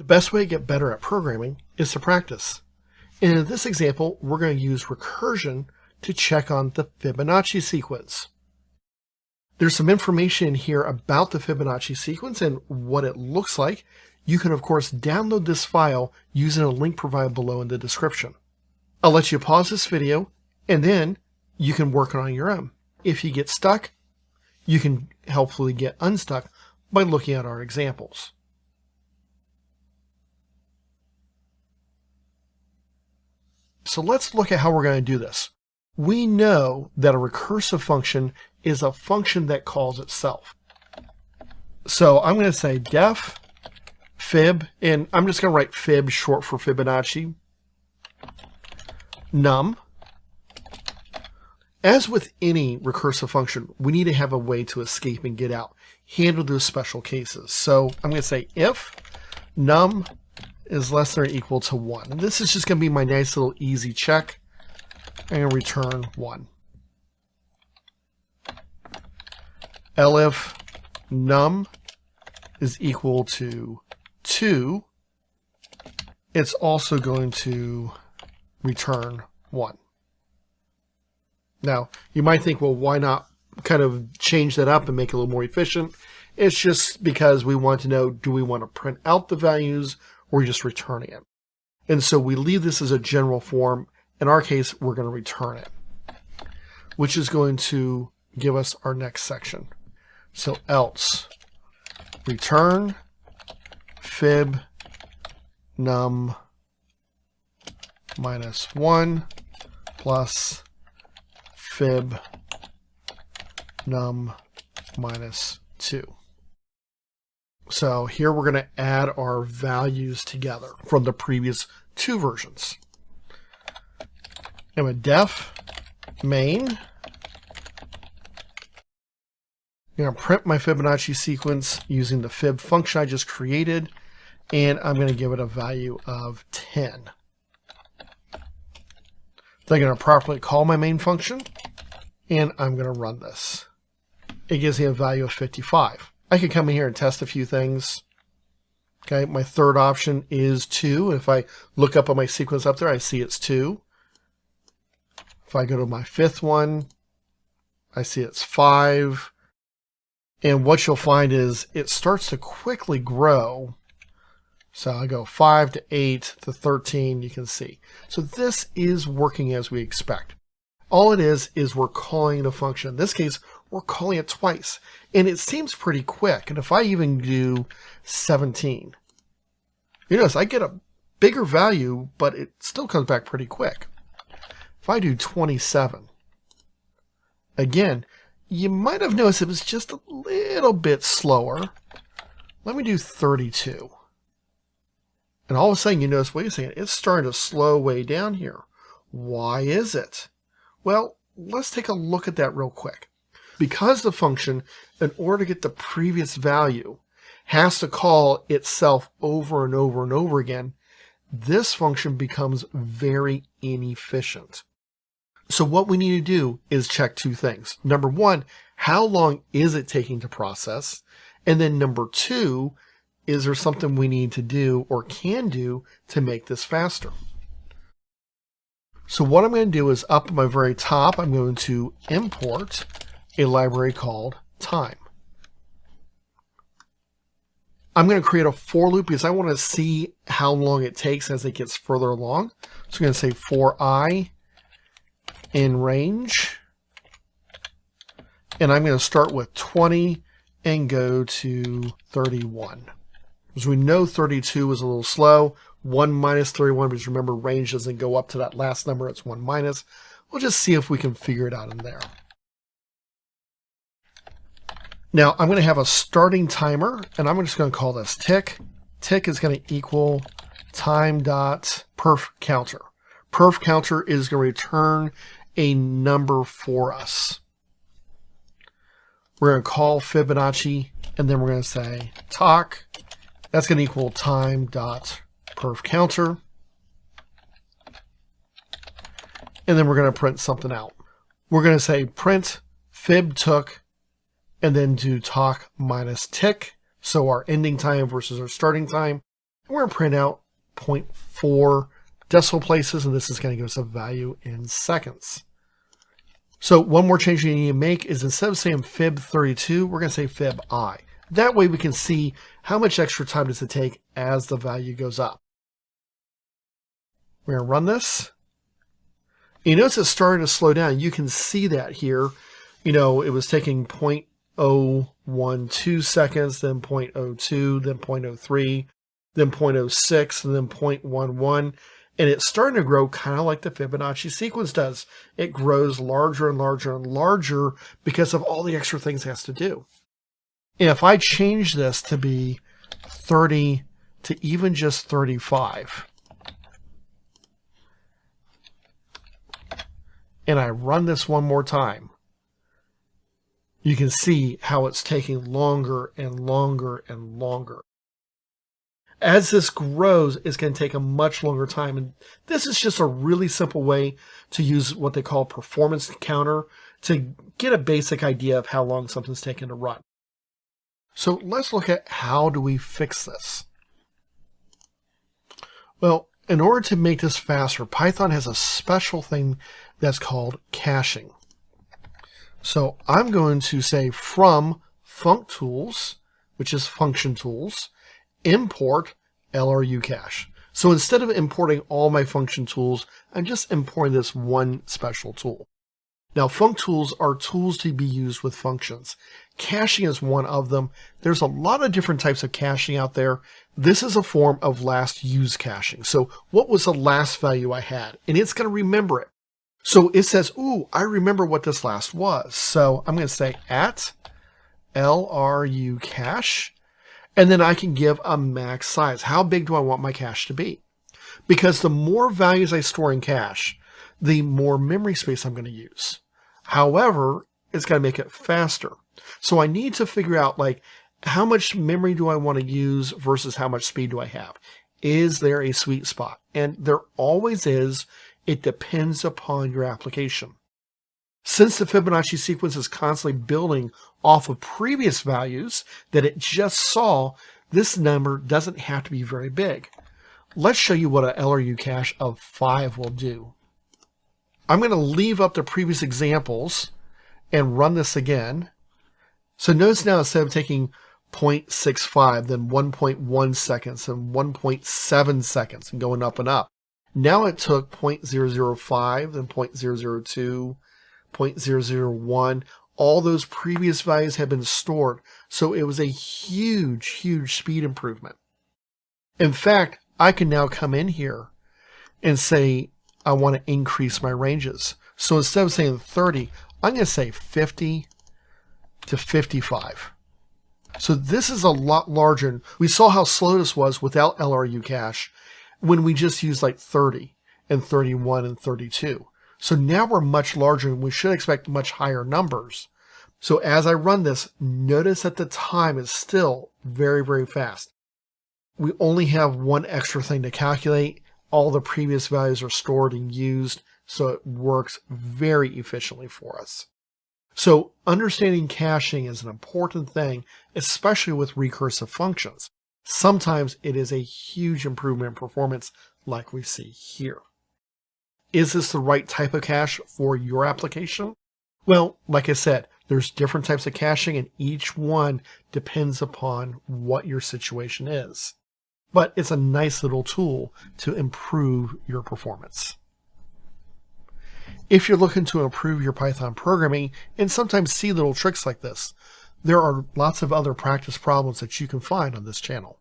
best way to get better at programming is to practice. And in this example, we're going to use recursion to check on the Fibonacci sequence. There's some information here about the Fibonacci sequence and what it looks like. You can, of course, download this file using a link provided below in the description. I'll let you pause this video, and then you can work on your own. If you get stuck, you can helpfully get unstuck by looking at our examples. So let's look at how we're going to do this. We know that a recursive function is a function that calls itself. So I'm going to say def fib, and I'm just going to write fib short for Fibonacci, num. As with any recursive function, we need to have a way to escape and get out, handle those special cases. So I'm going to say if num is less than or equal to 1. And this is just going to be my nice little easy check. I'm going to return 1. Elif num is equal to 2. It's also going to return 1. Now, you might think, well, why not kind of change that up and make it a little more efficient? It's just because we want to know, do we want to print out the values or just returning it? And so we leave this as a general form. In our case, we're going to return it, which is going to give us our next section. So else return fib num minus 1 plus fib num minus 2. So here we're going to add our values together from the previous two versions. I'm going to def main. I'm going to print my Fibonacci sequence using the fib function I just created, and I'm going to give it a value of 10. Then I'm going to properly call my main function, and I'm going to run this. It gives me a value of 55. I could come in here and test a few things. Okay, my third option is 2. If I look up on my sequence up there, I see it's 2. If I go to my fifth one, I see it's 5. And what you'll find is it starts to quickly grow. So I go 5 to 8 to 13, you can see. So this is working as we expect. All it is we're calling the function. In this case, we're calling it twice. And it seems pretty quick. And if I even do 17, you notice I get a bigger value, but it still comes back pretty quick. If I do 27, again, you might have noticed it was just a little bit slower. Let me do 32. And all of a sudden you notice, wait a second, it's starting to slow way down here. Why is it? Well, let's take a look at that real quick. Because the function, in order to get the previous value, has to call itself over and over and over again, this function becomes very inefficient. So what we need to do is check two things. Number one, how long is it taking to process? And then number two, is there something we need to do or can do to make this faster? So what I'm going to do is up at my very top, I'm going to import a library called time. I'm going to create a for loop because I want to see how long it takes as it gets further along. So I'm going to say for I in range, and I'm going to start with 20 and go to 31. As we know, 32 is a little slow. 1 minus 31, because remember, range doesn't go up to that last number. It's 1 minus. We'll just see if we can figure it out in there. Now, I'm going to have a starting timer, and I'm just going to call this tick. Tick is going to equal time.perf counter. Perf counter is going to return a number for us. We're going to call Fibonacci, and then we're going to say talk. That's going to equal time.perf counter. And then we're going to print something out. We're going to say print fib took, and then do talk minus tick. So our ending time versus our starting time. We're going to print out 0.4 decimal places, and this is going to give us a value in seconds. So one more change we need to make is instead of saying fib 32, we're going to say fib I. That way we can see how much extra time does it take as the value goes up. We're going to run this. You notice it's starting to slow down. You can see that here. You know, it was taking 0.012 seconds, then 0.02, then 0.03, then 0.06, and then 0.11. And it's starting to grow kind of like the Fibonacci sequence does. It grows larger and larger and larger because of all the extra things it has to do. And if I change this to be 30 to even just 35, and I run this one more time, you can see how it's taking longer and longer and longer. As this grows, it's going to take a much longer time. And this is just a really simple way to use what they call performance counter to get a basic idea of how long something's taken to run. So let's look at how do we fix this. Well, in order to make this faster, Python has a special thing that's called caching. So I'm going to say from functools, which is function tools, import LRU cache. So instead of importing all my function tools, I'm just importing this one special tool. Now, functools are tools to be used with functions. Caching is one of them. There's a lot of different types of caching out there. This is a form of last use caching. So what was the last value I had? And it's going to remember it. So it says, ooh, I remember what this last was. So I'm going to say at LRU cache. And then I can give a max size. How big do I want my cache to be? Because the more values I store in cache, the more memory space I'm going to use. However, it's going to make it faster. So I need to figure out, like, how much memory do I want to use versus how much speed do I have? Is there a sweet spot? And there always is. It depends upon your application. Since the Fibonacci sequence is constantly building off of previous values that it just saw, this number doesn't have to be very big. Let's show you what an LRU cache of 5 will do. I'm going to leave up the previous examples and run this again. So notice now instead of taking 0.65, then 1.1 seconds, and 1.7 seconds, and going up and up, now it took 0.005, then 0.002, 0.001. All those previous values have been stored. So it was a huge, huge speed improvement. In fact, I can now come in here and say, I want to increase my ranges. So instead of saying 30, I'm going to say 50 to 55. So this is a lot larger. We saw how slow this was without LRU cache when we just used like 30 and 31 and 32. So now we're much larger and we should expect much higher numbers. So as I run this, notice that the time is still very, very fast. We only have one extra thing to calculate. All the previous values are stored and used, so it works very efficiently for us. So understanding caching is an important thing, especially with recursive functions. Sometimes it is a huge improvement in performance like we see here. Is this the right type of cache for your application? Well, like I said, there's different types of caching and each one depends upon what your situation is. But it's a nice little tool to improve your performance. If you're looking to improve your Python programming and sometimes see little tricks like this, there are lots of other practice problems that you can find on this channel.